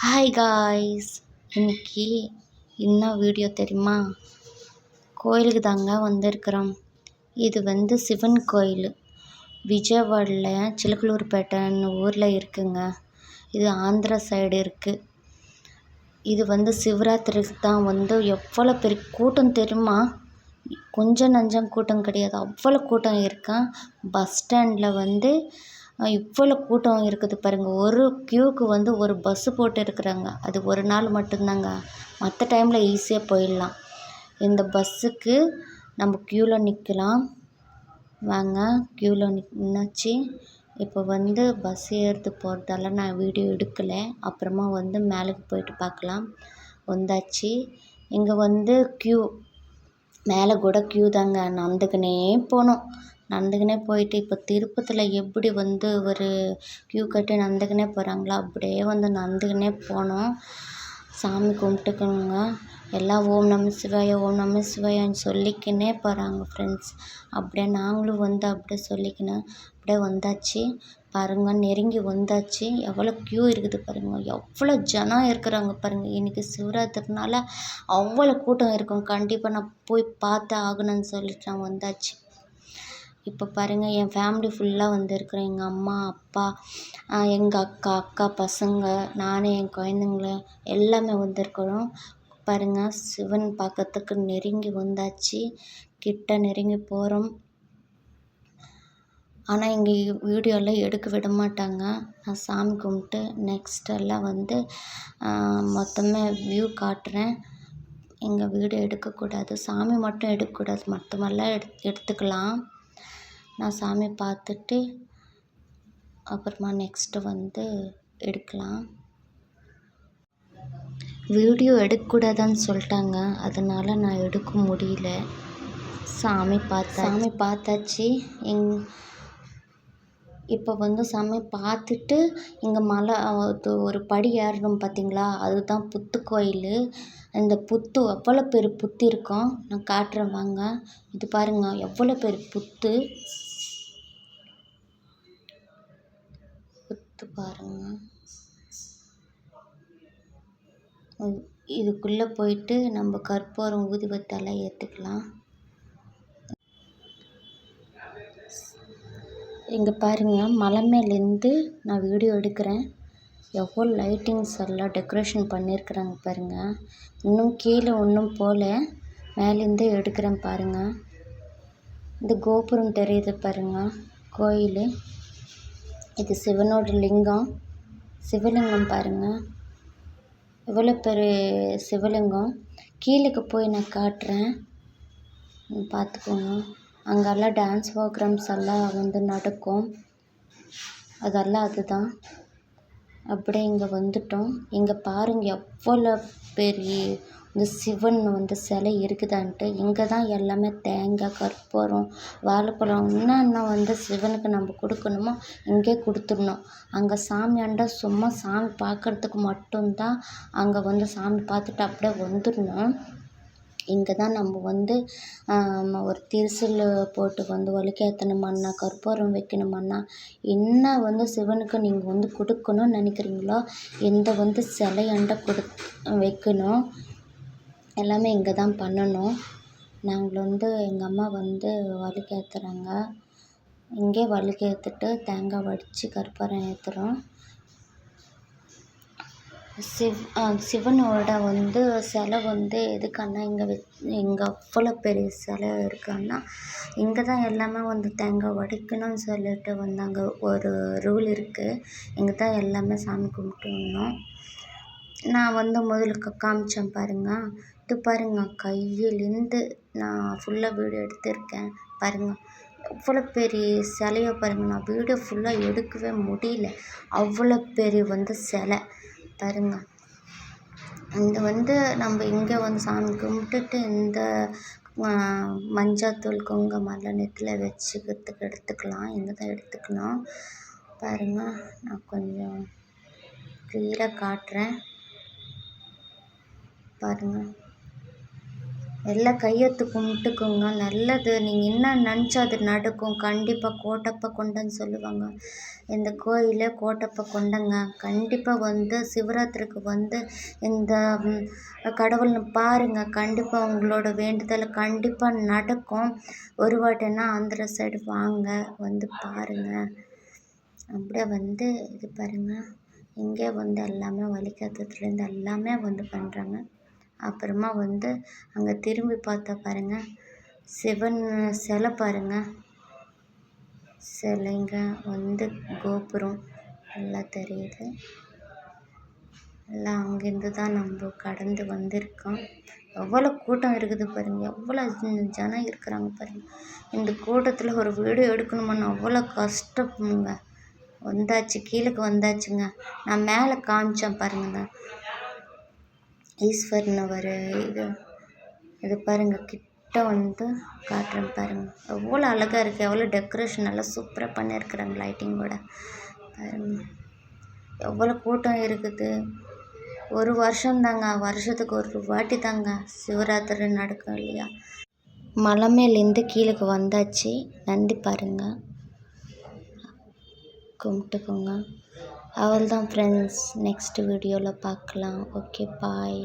Hi guys, இன்னைக்கு என்ன video தெரியுமா? கோயிலுக்கு தாங்க வந்திருக்கிறோம். இது சிவன் கோயில். விஜயவாடில் சிலுக்கலூர்பேட்டைன்னு ஊரில் இருக்குங்க. இது ஆந்திரா சைடு இருக்குது. இது சிவராத்திரிக்கு தான் எவ்வளோ பெரிய கூட்டம் தெரியுமா? கொஞ்சம் நஞ்சம் கூட்டம் கிடையாது, அவ்வளோ கூட்டம் இருக்கேன். பஸ் ஸ்டாண்டில் இவ்வளோ கூட்டம் இருக்குது பாருங்கள். ஒரு க்யூவுக்கு ஒரு பஸ்ஸு போட்டு இருக்கிறாங்க. அது ஒரு நாள் மட்டும்தாங்க, மற்ற டைமில் ஈஸியாக போயிடலாம். இந்த பஸ்ஸுக்கு நம்ம க்யூவில் நிற்கலாம். வாங்க, க்யூவில் நின்னாச்சு. இப்போ பஸ் ஏறுறது போகிறதால நான் வீடியோ எடுக்கலை. அப்புறமா மேலுக்கு போயிட்டு பார்க்கலாம். வந்தாச்சு. இங்கே க்யூ மேலே கூட க்யூ தாங்க. நடந்துக்கினே போனோம். நடந்துக்கினே போயிட்டு இப்போ திருப்பதியில் எப்படி ஒரு க்யூ கட்டி நடந்துக்கினே போகிறாங்களோ அப்படியே நடந்துக்கினே போனோம். சாமி கும்பிட்டுக்கணுங்க. எல்லாம் ஓம் நம சிவாய ஓம் நம சிவாயன்னு சொல்லிக்கினே போகிறாங்க ஃப்ரெண்ட்ஸ். அப்படியே நாங்களும் அப்படியே சொல்லிக்கினேன் அப்படியே வந்தாச்சு. பாருங்கள், நெருங்கி வந்தாச்சு. எவ்வளோ க்யூ இருக்குது பாருங்கள், எவ்வளோ ஜனம் இருக்கிறாங்க பாருங்கள். இன்றைக்கி சிவராத்திரினால அவ்வளோ கூட்டம் இருக்கும். கண்டிப்பாக நான் போய் பார்த்து ஆகணும்னு சொல்லிட்டு நான் வந்தாச்சு. இப்போ பாருங்கள், என் ஃபேமிலி ஃபுல்லாக வந்திருக்கிறேன். எங்கள் அம்மா, அப்பா, எங்கள் அக்கா பசங்க, நான், என் குழந்தைங்கள எல்லாமே வந்திருக்கிறோம். பாருங்கள், சிவன் பார்க்கறதுக்கு நெருங்கி வந்தாச்சு. கிட்ட நெருங்கி போகிறோம். ஆனால் இங்கே வீடியோலாம் எடுக்க விட மாட்டாங்க. நான் சாமி கும்பிட்டு நெக்ஸ்ட்டெல்லாம் மொத்தமே வியூ காட்டுறேன். இங்கே வீடியோ எடுக்கக்கூடாது, சாமி மட்டும் எடுக்கக்கூடாது, மற்றமெல்லாம் எடுத்துக்கலாம். நான் சாமி பார்த்துட்டு அப்புறமா நெக்ஸ்ட்டு எடுக்கலாம். வீடியோ எடுக்கக்கூடாதுன்னு சொல்லிட்டாங்க, அதனால் நான் எடுக்க முடியல. சாமி பார்த்தாச்சு. இப்போ சாமி பார்த்துட்டு இங்கே மலை ஒரு படி ஏறணும் பார்த்தீங்களா, அதுதான் புத்து கோயில். இந்த புத்து எவ்வளோ பெரிய புத்து இருக்கும், நான் காட்டுறேன் வாங்க. இது பாருங்கள், எவ்வளோ பெரிய புத்து பாருங்கள். இதுக்குள்ளே போயிட்டு நம்ம கற்பூரம் ஊதுபத்தியெல்லாம் ஏற்றுக்கலாம். இங்கே பாருங்கள், மலை மேலேருந்து நான் வீடியோ எடுக்கிறேன். எவ்வளோ லைட்டிங்ஸ் எல்லாம் டெக்கரேஷன் பண்ணியிருக்கிறாங்க பாருங்கள். இன்னும் கீழே ஒன்றும் போகல, மேலேருந்தே எடுக்கிறேன் பாருங்கள். இந்த கோபுரம் தெரியுது பாருங்கள், கோயில். இது சிவனோட லிங்கம், சிவலிங்கம் பாருங்கள், எவ்வளோ பெரிய சிவலிங்கம். கீழேக்கு போய் நான் காட்டுறேன், பார்த்துக்கோங்க. அங்கெல்லாம் டான்ஸ் ப்ரோக்ராம்ஸ் எல்லாம் நடக்கும். அதெல்லாம் அதுதான். அப்படியே இங்கே வந்துட்டோம். இங்கே பாருங்கள், எவ்வளோ பெரிய இந்த சிவன் சிலை இருக்குதான்ட்டு. இங்கே தான் எல்லாமே தேங்காய், கற்பூரம், வாழைப்பழம் என்னென்ன சிவனுக்கு நம்ம கொடுக்கணுமோ இங்கே கொடுத்துடணும். அங்கே சாமியாண்டா சும்மா சாமி பார்க்குறதுக்கு மட்டும்தான். அங்கே சாமி பார்த்துட்டு அப்படியே வந்துடணும். இங்கே தான் நம்ம ஒரு திருசல் போட்டு ஒழுக்கேற்றணுமான்னா, கற்பூரம் வைக்கணுமான்னா, என்ன சிவனுக்கு நீங்கள் கொடுக்கணும்னு நினைக்கிறீங்களோ, எந்த சிலையாண்ட வைக்கணும், எல்லாமே இங்கே தான் பண்ணணும். நாங்கள் எங்கள் அம்மா வழுக்கேற்றுறாங்க. இங்கே வழுக்கேற்றிட்டு தேங்காய் வடித்து கற்பூரம் ஏற்றுறோம். சிவனோட சிலை எதுக்கான்னா இங்கே அவ்வளோ பெரிய சிலை இருக்கான்னா, இங்கே தான் எல்லாமே தேங்காய் உடைக்கணும்னு சொல்லிட்டு அங்கே ஒரு ரூல் இருக்குது. இங்கே தான் எல்லாமே சாமி கும்பிட்டு வரணும். நான் முதல்ல காமிச்சேன் பாருங்கள். இது பாருங்கள், கையிலேருந்து நான் ஃபுல்லாக வீடியோ எடுத்திருக்கேன் பாருங்கள். அவ்வளோ பெரிய சிலையை பாருங்கள். நான் வீடியோ ஃபுல்லாக எடுக்கவே முடியல, அவ்வளோ பெரிய சிலை பாருங்கள். இந்த நம்ம இங்கே சாமி கும்பிட்டுட்டு இந்த மஞ்சள் குங்குமம் நெத்தியில் வச்சுக்கிறதுக்கு எடுத்துக்கலாம். இங்கே தான் எடுத்துக்கணும். பாருங்கள், நான் கொஞ்சம் கிளியராக காட்டுறேன் பாருங்கள். எல்லாம் கையெழுத்து கும்பிட்டுக்குங்க. நல்லது. நீங்கள் என்ன நினச்சா அது நடக்கும். கண்டிப்பாக கோட்டப்ப கொண்டன்னு சொல்லுவாங்க. இந்த கோயில் கோட்டப்ப கொண்டங்க. கண்டிப்பாக வந்து சிவராத்திரிக்கு வந்து இந்த கடவுள்னு பாருங்கள். கண்டிப்பாக உங்களோட வேண்டுதல் கண்டிப்பாக நடக்கும். ஒரு வாட்டினா ஆந்திரா சைடு வாங்க, வந்து பாருங்கள். அப்படியே வந்து இது பாருங்கள். இங்கே வந்து எல்லாமே வழிகாட்டுறதுலேருந்து எல்லாமே வந்து பண்ணுறாங்க. அப்புறமா வந்து அங்கே திரும்பி பார்த்தா பாருங்கள், சிவன் சிலை பாருங்கள். சிலைங்க வந்து கோபுரம் எல்லாம் தெரியுது. எல்லாம் அங்கேருந்து தான் நம்ம கடந்து வந்திருக்கோம். எவ்வளோ கூட்டம் இருக்குது பாருங்கள், எவ்வளோ ஜனம் இருக்கிறாங்க பாருங்கள். இந்த கூட்டத்தில் ஒரு வீடியோ எடுக்கணுமான்னு அவ்வளோ கஷ்டப்படுங்க. வந்தாச்சு, கீழேக்கு வந்தாச்சுங்க. நான் மேலே காமிச்சேன் பாருங்க, ஈஸ்வரன் ஒரு இது பாருங்கள். கிட்ட வந்து காட்டுறேன் பாருங்கள். எவ்வளோ அழகாக இருக்குது, எவ்வளோ டெக்கரேஷன் நல்லா சூப்பராக பண்ணியிருக்கிறாங்க லைட்டிங்கோட பாருங்கள். எவ்வளோ கூட்டம் இருக்குது. ஒரு வருஷம்தாங்க, வருஷத்துக்கு ஒரு வாட்டி தாங்க சிவராத்திரி நடக்கும் இல்லையா. மலை மேலேருந்து கீழேக்கு வந்தாச்சு. நந்தி பாருங்கள், கும்பிட்டுக்கோங்க. அவள் தான் ஃப்ரெண்ட்ஸ். நெக்ஸ்ட் வீடியோவில் பார்க்கலாம். ஓகே, பாய்.